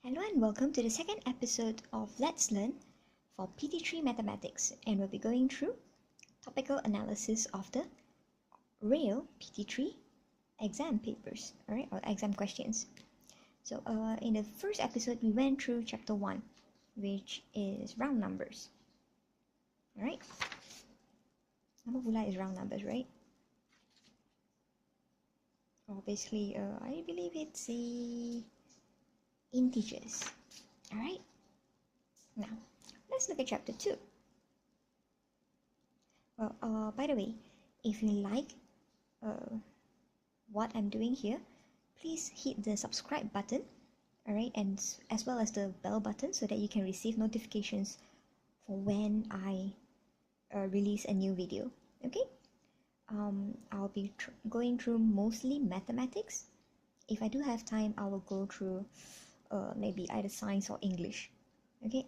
Hello and welcome to the second episode of Let's Learn for PT3 Mathematics, and we'll be going through topical analysis of the real PT3 exam papers, alright, or exam questions. So in the first episode we went through chapter 1, which is round numbers. Alright, number pula is round numbers, right? Or basically I believe it's integers. Alright, now let's look at chapter 2. Well, by the way, if you like what I'm doing here, please hit the subscribe button, alright, and as well as the bell button so that you can receive notifications for when I release a new video. Okay, I'll be going through mostly mathematics. If I do have time, I will go through maybe either science or English. Okay,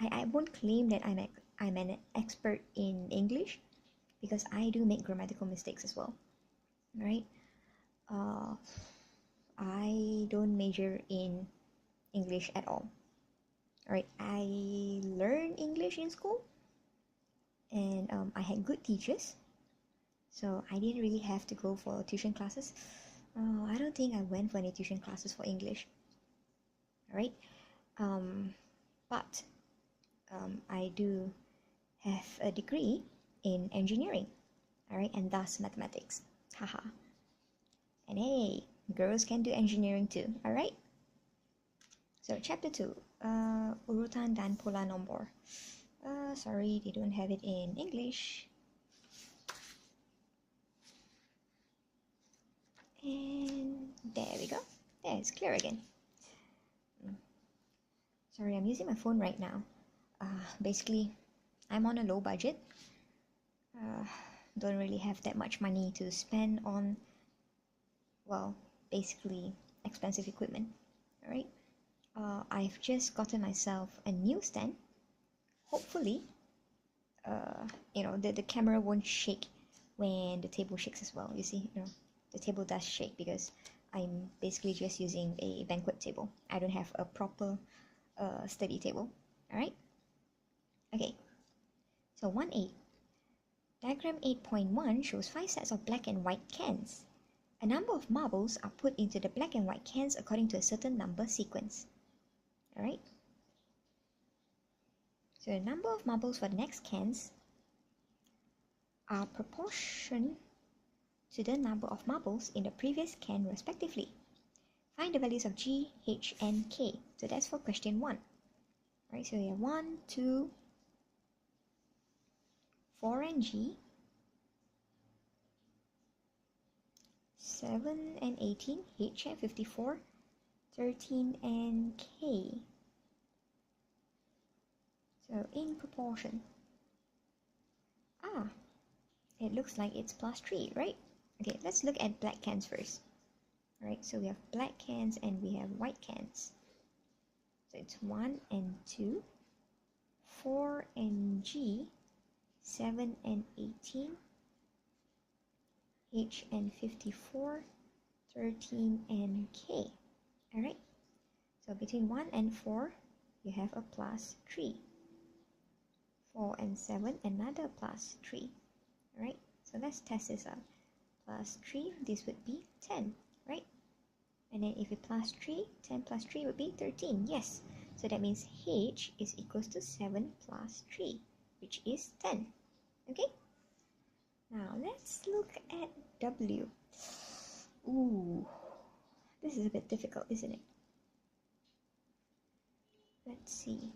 I won't claim that I'm an expert in English, because I do make grammatical mistakes as well. Right? I don't major in English at all. Alright, I learned English in school, and I had good teachers, so I didn't really have to go for tuition classes. I don't think I went for any tuition classes for English. Alright, but I do have a degree in engineering, alright, and thus mathematics. Haha. And hey, girls can do engineering too, alright? So chapter 2, Urutan dan Pola Nombor. Sorry, they don't have it in English. And there we go. There, it's clear again. Sorry, I'm using my phone right now. Basically, I'm on a low budget. Don't really have that much money to spend on, well, basically expensive equipment. Alright, I've just gotten myself a new stand. Hopefully, the camera won't shake when the table shakes as well. You see, the table does shake because I'm basically just using a banquet table. I don't have a proper study table. Alright, okay, so 1A. Diagram 8.1 shows 5 sets of black and white cans. A number of marbles are put into the black and white cans according to a certain number sequence. Alright, so the number of marbles for the next cans are proportion to the number of marbles in the previous can respectively. Find the values of G, H, and K. So that's for question 1. Alright, so we have 1, 2, 4 and G, 7 and 18, H and 54, 13 and K. So in proportion. It looks like it's plus 3, right? Okay, let's look at black cans first. Alright, so we have black cans and we have white cans. So it's 1 and 2, 4 and G, 7 and 18, H and 54, 13 and K. Alright, so between 1 and 4, you have a plus 3. 4 and 7, another plus 3. Alright, so let's test this out. Plus 3, this would be 10, right? And then if we plus 3, 10 plus 3 would be 13, yes. So that means H is equals to 7 plus 3, which is 10. Okay? Now let's look at W. Ooh, this is a bit difficult, isn't it? Let's see.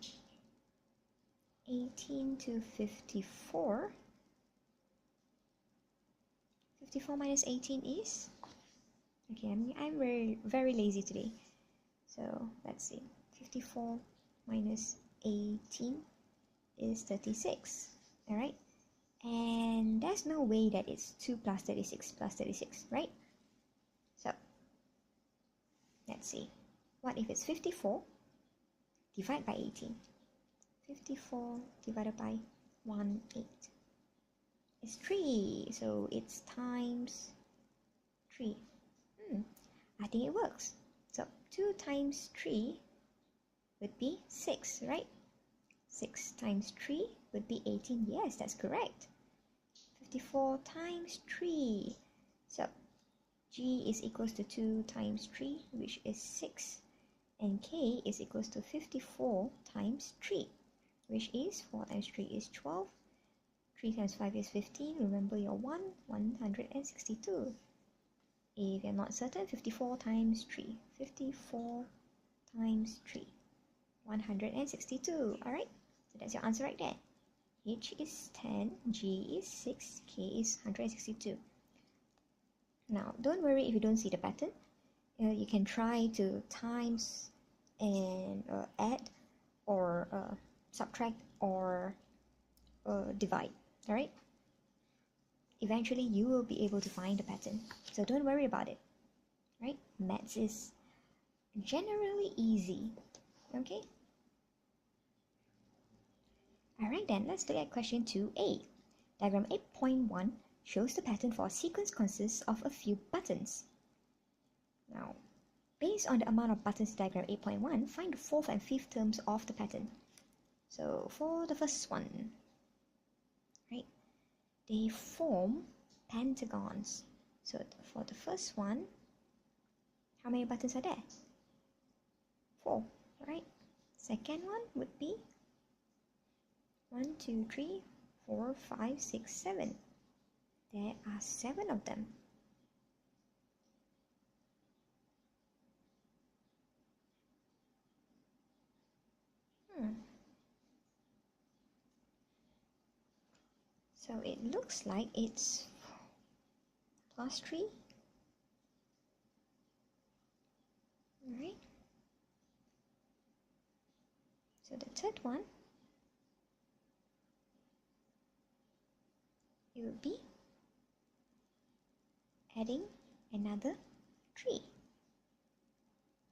18 to 54. 54 minus 18 is? Okay, I'm very lazy today. So let's see. 54 minus 18 is 36. Alright? And there's no way that it's 2 plus 36 plus 36, right? So let's see. What if it's 54 divided by 18? 54 divided by 1/8 is 3. So it's times 3. I think it works. So 2 times 3 would be 6, right? 6 times 3 would be 18. Yes, that's correct. 54 times 3. So G is equals to 2 times 3, which is 6. And K is equals to 54 times 3, which is 4 times 3 is 12. 3 times 5 is 15. Remember your 162. If you're not certain, 54 times 3. 54 times 3. 162. Alright? So that's your answer right there. H is 10, G is 6, K is 162. Now, don't worry if you don't see the pattern. You can try to times and add or subtract or divide. Alright? Eventually, you will be able to find the pattern. So don't worry about it. Right? Maths is generally easy. Okay? Alright then, let's look at question 2a. Diagram 8.1 shows the pattern for a sequence consists of a few buttons. Now, based on the amount of buttons in diagram 8.1, find the fourth and fifth terms of the pattern. So for the first one, right, they form pentagons. So for the first one, how many buttons are there? 4, right? Second one would be 1, 2, 3, 4, 5, 6, 7. There are 7 of them. So it looks like it's plus 3. Alright. So the third one, it would be adding another 3.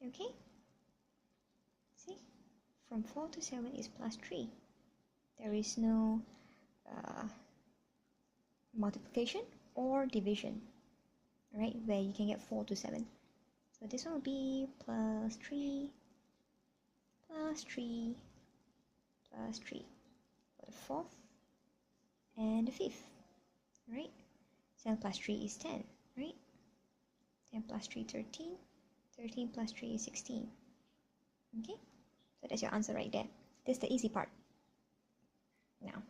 Okay? See? From 4 to 7 is plus 3. There is no multiplication or division, right, where you can get 4 to 7. So this one will be plus 3, plus 3, plus 3 for the fourth and the fifth, right? 7 plus 3 is 10, right? 10 plus 3, 13. 13 plus 3 is 16. Okay? So that's your answer right there. This is the easy part. Now,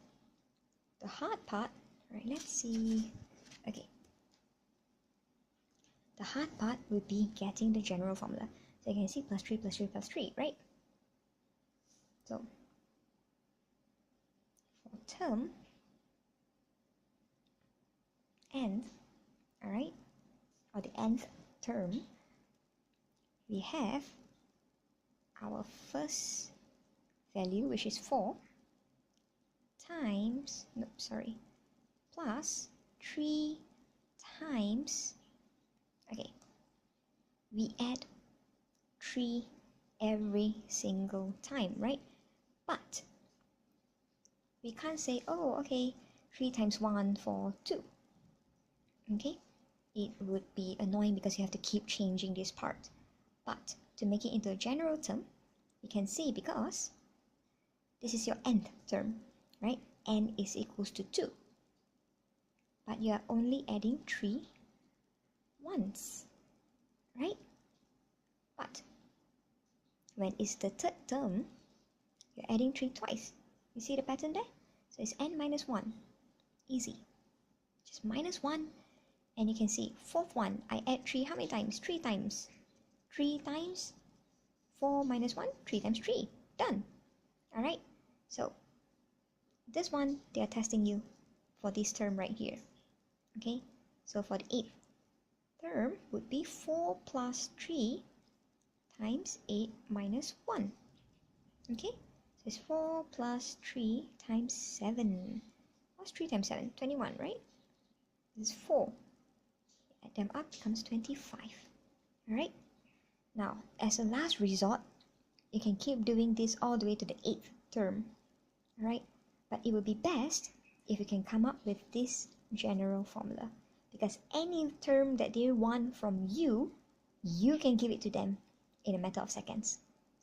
the hard part, right, let's see. Okay. The hard part would be getting the general formula. So you can see plus 3 plus 3 plus 3, right? So, for term n, alright, or the nth term, we have our first value, which is 4, times, plus 3 times, okay, we add 3 every single time, right? But we can't say, oh, okay, 3 times 1 for 2. Okay? It would be annoying because you have to keep changing this part. But to make it into a general term, we can say because this is your nth term, right? N is equals to 2. But you are only adding 3 once, right? But when it's the third term, you're adding 3 twice. You see the pattern there? So it's n minus 1. Easy. Just minus 1. And you can see, fourth one, I add 3 how many times? 3 times. 3 times 4 minus 1, 3 times 3. Done. Alright? So, this one, they are testing you for this term right here. Okay? So for the 8th term would be 4 plus 3 times 8 minus 1. Okay? So it's 4 plus 3 times 7. What's 3 times 7? 21, right? This is 4. Add them up, becomes 25. Alright? Now, as a last resort, you can keep doing this all the way to the 8th term. Alright? But it would be best if you can come up with this general formula. Because any term that they want from you, you can give it to them in a matter of seconds.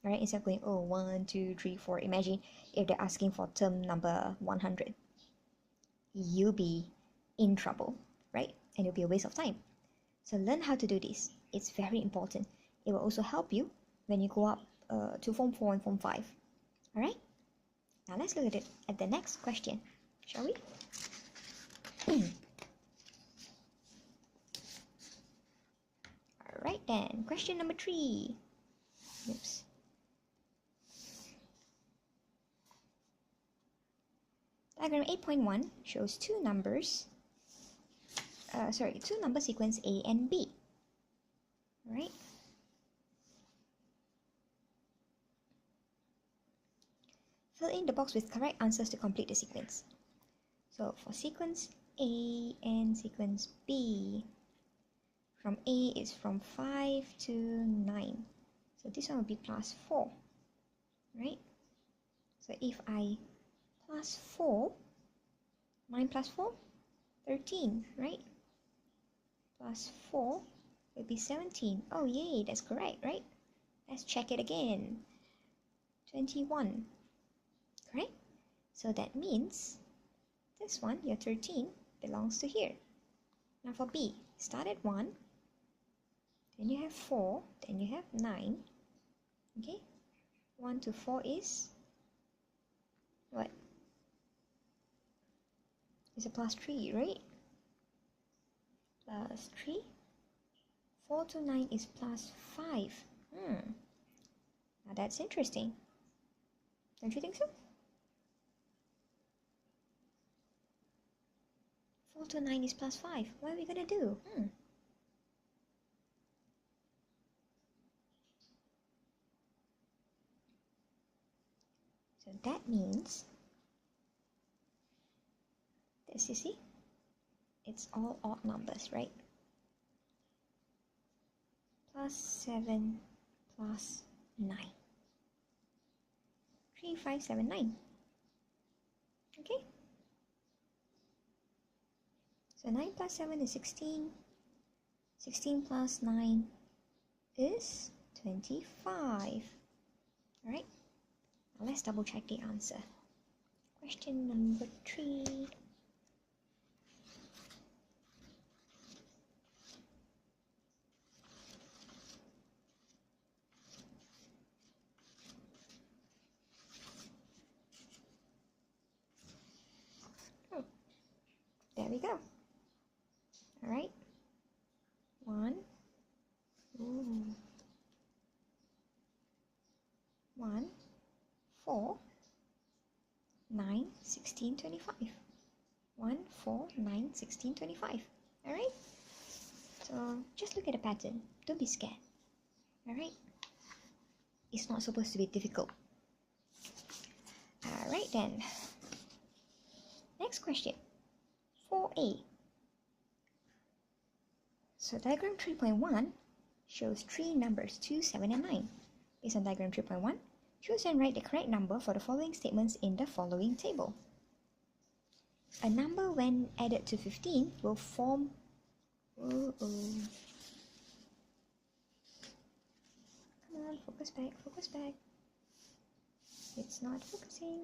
Alright, instead of going, oh, 1, 2, 3, 4. Imagine if they're asking for term number 100. You'll be in trouble, right? And it'll be a waste of time. So learn how to do this. It's very important. It will also help you when you go up to Form 4 and Form 5. Alright? Now let's look at the next question, shall we? Alright then, question number 3. Oops. Diagram 8.1 shows two number sequence A and B. Alright. Fill in the box with correct answers to complete the sequence. So for sequence A and sequence B, from A is from 5 to 9. So this one will be plus 4, right? So if I plus 4, 9 plus 4, 13, right? Plus 4 will be 17. Oh yay, that's correct, right? Let's check it again. 21, correct? So that means this one, your 13, belongs to here. Now for B, start at 1, then you have 4, then you have 9. Okay, 1 to 4 is what? It's a plus 3, right? Plus 3. 4 to 9 is plus 5. Now that's interesting. Don't you think so? 4 to 9 is plus 5. What are we gonna do? So that means this, you see, it's all odd numbers, right? Plus 7 plus 9. 3, 5, 7, 9. Okay? So 9 plus 7 is 16. 16 plus 9 is 25. Alright? Now let's double check the answer. Question number 3. Oh, there we go. Alright. 1. 1, 4, 9, 16, 25. 1, 4, 9, 16, 25. Alright? So just look at the pattern. Don't be scared. Alright? It's not supposed to be difficult. Alright then. Next question. 4a. So diagram 3.1 shows three numbers 2, 7 and 9. Based on diagram 3.1, choose and write the correct number for the following statements in the following table. A number when added to 15 will form... Come on, focus back, focus back. It's not focusing.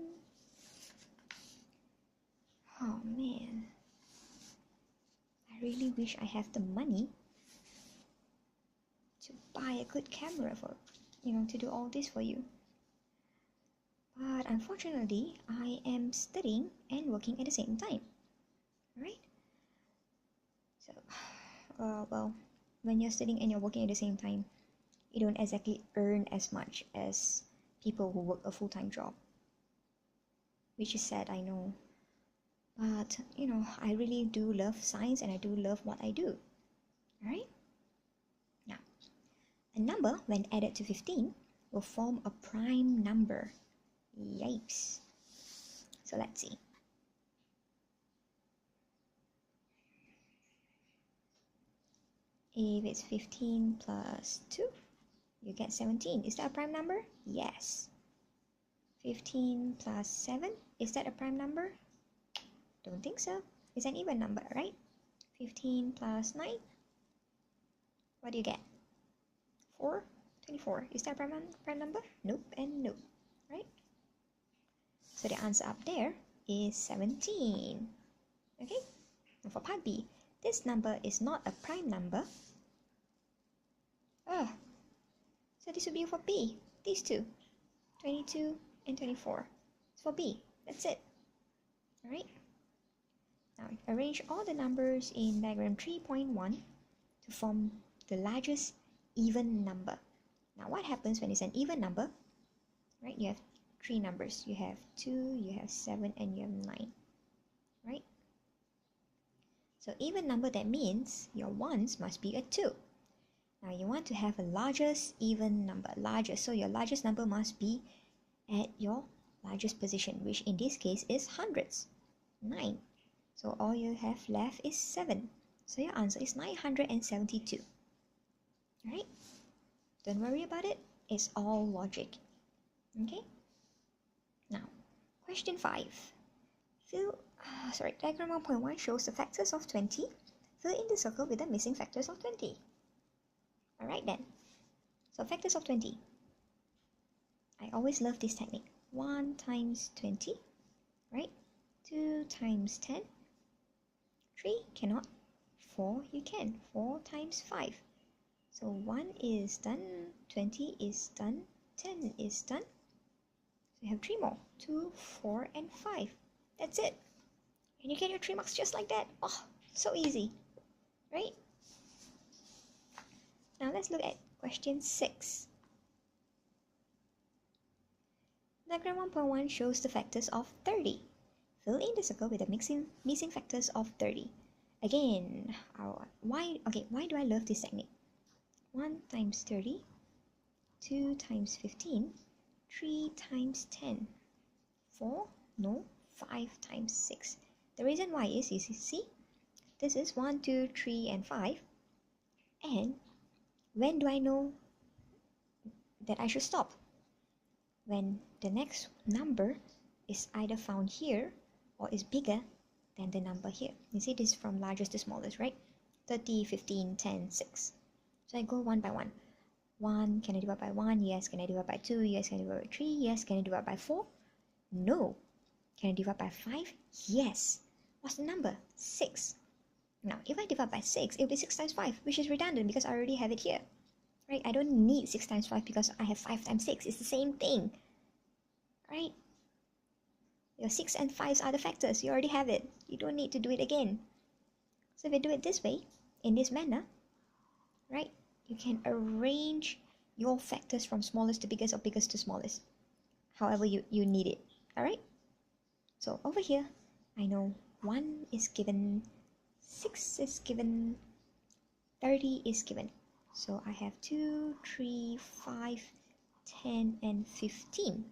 Oh man. I really wish I have the money to buy a good camera for, to do all this for you. But unfortunately, I am studying and working at the same time. Right? So, well, when you're studying and you're working at the same time, you don't exactly earn as much as people who work a full-time job. Which is sad, I know. But, I really do love science and I do love what I do. Alright? Now, a number when added to 15 will form a prime number. Yikes. So let's see. If it's 15 plus 2, you get 17. Is that a prime number? Yes. 15 plus 7, is that a prime number? Don't think so. It's an even number, right? 15 plus 9. What do you get? 4. 24. Is that a prime number? Nope and nope, right? So the answer up there is 17. Okay, and for part B, this number is not a prime number. So this would be for B, these two, 22 and 24. It's for B, that's it. Alright, now arrange all the numbers in diagram 3.1 to form the largest even number. Now what happens when it's an even number? Right, you have three numbers. You have 2, you have 7, and you have 9. Right? So even number, that means your ones must be a 2. Now you want to have a largest even number, largest. So your largest number must be at your largest position, which in this case is hundreds, 9. So all you have left is 7. So your answer is 972. Alright? Don't worry about it. It's all logic. Okay? Now, question 5. Diagram 1.1 shows the factors of 20. Fill in the circle with the missing factors of 20. Alright then. So factors of 20. I always love this technique. 1 times 20. Right? 2 times 10. 3 cannot. 4 you can. 4 times 5. So 1 is done, 20 is done, 10 is done. So you have 3 more. 2, 4, and 5. That's it. And you get your 3 marks just like that. Oh, so easy. Right? Now let's look at question 6. Diagram 1.1 shows the factors of 30. Fill in the circle with the missing factors of 30. Again, why do I love this technique? 1 times 30, 2 times 15, 3 times 10, 4, no, 5 times 6. The reason why is, you see, this is 1, 2, 3, and 5. And when do I know that I should stop? When the next number is either found here or is bigger than the number here. You see, this is from largest to smallest, right? 30, 15, 10, 6. So I go one by one. 1, can I divide by 1? Yes. Can I divide by 2? Yes. Can I divide by 3? Yes. Can I divide by 4? No. Can I divide by 5? Yes. What's the number? 6. Now, if I divide by 6, it will be 6 times 5, which is redundant because I already have it here. Right? I don't need 6 times 5 because I have 5 times 6. It's the same thing. Right? Your 6 and 5s are the factors. You already have it. You don't need to do it again. So if you do it this way, in this manner, right, you can arrange your factors from smallest to biggest or biggest to smallest, however you need it. Alright? So over here, I know 1 is given, 6 is given, 30 is given. So I have 2, 3, 5, 10, and 15.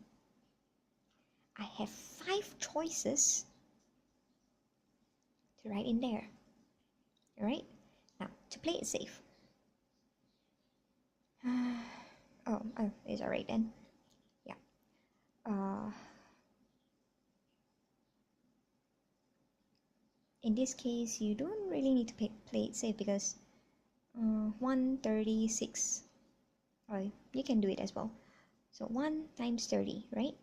I have 5 choices to write in there. Alright? Now, to play it safe. It's alright then. Yeah. In this case, you don't really need to play it safe because 136. You can do it as well. So 1 times 30, right?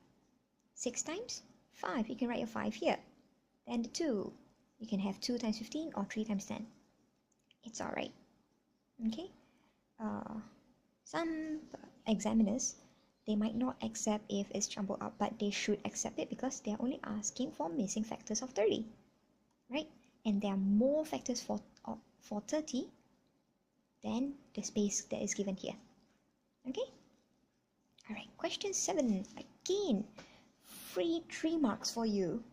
6 times 5. You can write your 5 here. Then the 2. You can have 2 times 15 or 3 times 10. It's alright. Okay? Some examiners, they might not accept if it's jumbled up, but they should accept it because they are only asking for missing factors of 30. Right? And there are more factors for 30 than the space that is given here. Okay? Alright, question 7. Again, free 3 marks for you.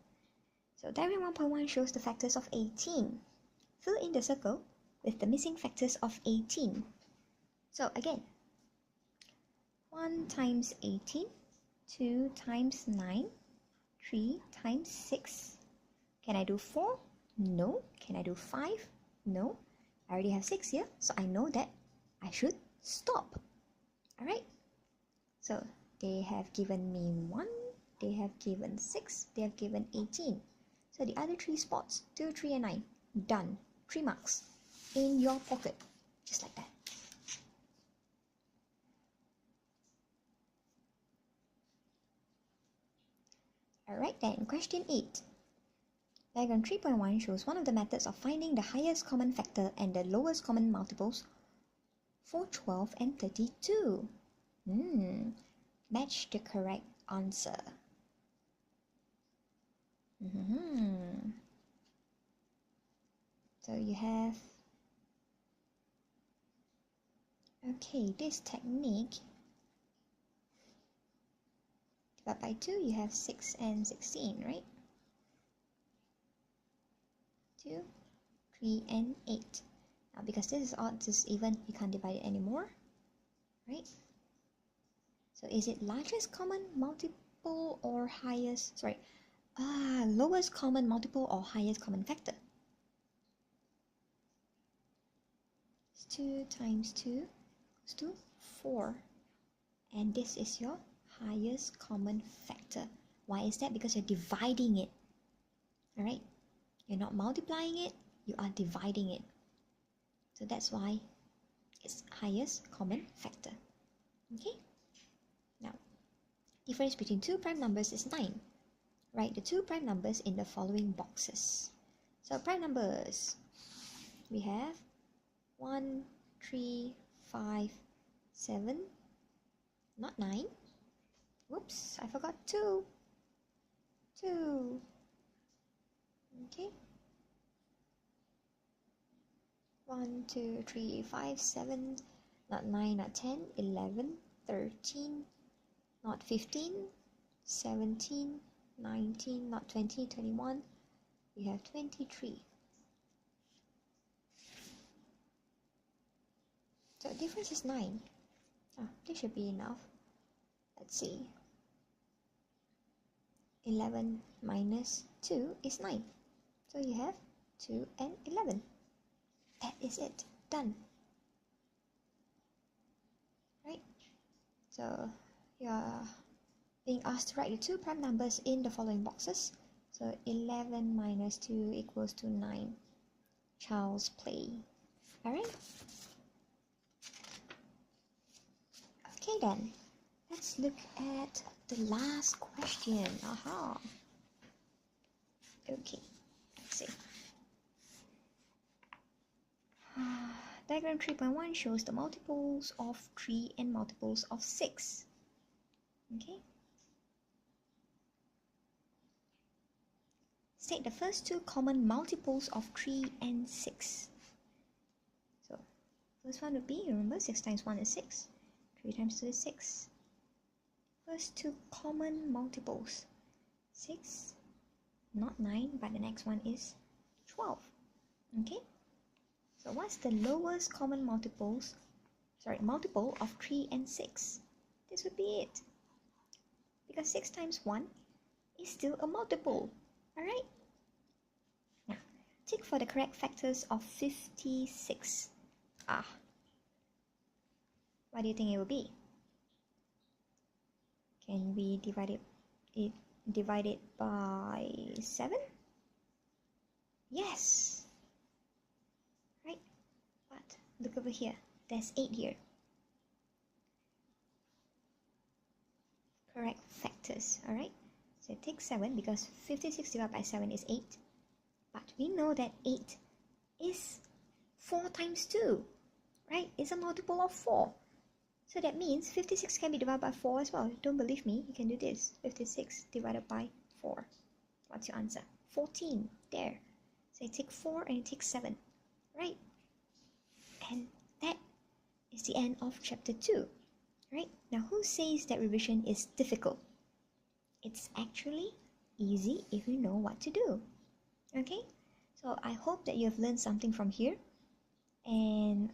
So diagram 1.1 shows the factors of 18. Fill in the circle with the missing factors of 18. So again, 1 times 18, 2 times 9, 3 times 6. Can I do 4? No. Can I do 5? No. I already have 6 here, so I know that I should stop. Alright? So they have given me 1, they have given 6, they have given 18. So the other 3 spots, 2, 3, and 9, done. 3 marks in your pocket, just like that. Alright then, question 8. Diagram 3.1 shows one of the methods of finding the highest common factor and the lowest common multiples for 12 and 32. Match the correct answer. So you have, okay, this technique, divide by 2, you have 6 and 16, right? 2, 3, and 8. Now because this is odd, this is even, you can't divide it anymore, right? So is it largest common multiple or highest, lowest common multiple or highest common factor? 2 times 2 equals to 4. And this is your highest common factor. Why is that? Because you're dividing it. Alright? You're not multiplying it, you are dividing it. So that's why it's highest common factor. Okay? Now, difference between two prime numbers is 9. Write the two prime numbers in the following boxes. So prime numbers, we have 1, 3, 5, 7, not 9. Whoops, I forgot 2. 2. Okay. 1, 2, 3, 5, 7, not 9, not 10, 11, 13, not 15, 17, 19, not 20, 21. We have 23. So difference is 9. This should be enough. Let's see. 11 minus 2 is 9. So you have 2 and 11. That is it. Done. Right? So you are being asked to write the two prime numbers in the following boxes. So 11 minus 2 equals to 9. Child's play. Alright? Okay then. Let's look at the last question. Okay. Let's see. Diagram 3.1 shows the multiples of 3 and multiples of 6. Okay. State the first two common multiples of 3 and 6. So, first one would be, remember, 6 times 1 is 6. 3 times 2 is 6. First two common multiples. 6, not 9, but the next one is 12. Okay? So what's the lowest common multiple of 3 and 6? This would be it. Because 6 times 1 is still a multiple. Alright? Now, tick for the correct factors of 56. What do you think it will be? Can we divide it by 7? Yes! Right? But look over here. There's 8 here. Correct factors, alright? So take 7 because 56 divided by 7 is 8. But we know that 8 is 4 times 2, right? It's a multiple of 4. So that means 56 can be divided by 4 as well. Don't believe me? You can do this. 56 divided by 4. What's your answer? 14. There. So you take 4 and you take 7. Right? And that is the end of chapter 2. Right? Now who says that revision is difficult? It's actually easy if you know what to do. Okay? So I hope that you have learned something from here. And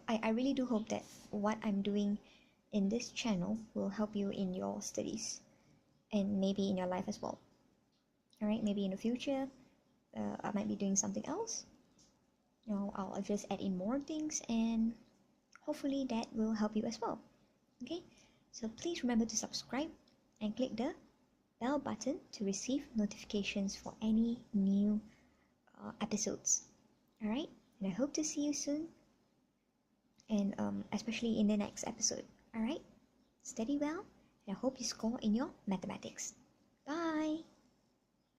I really do hope that what I'm doing in this channel will help you in your studies and maybe in your life as well. Alright, maybe in the future I might be doing something else. I'll just add in more things and hopefully that will help you as well. Okay, so please remember to subscribe and click the bell button to receive notifications for any new episodes. Alright, and I hope to see you soon. And especially in the next episode. Alright? Study well I hope you score in your mathematics.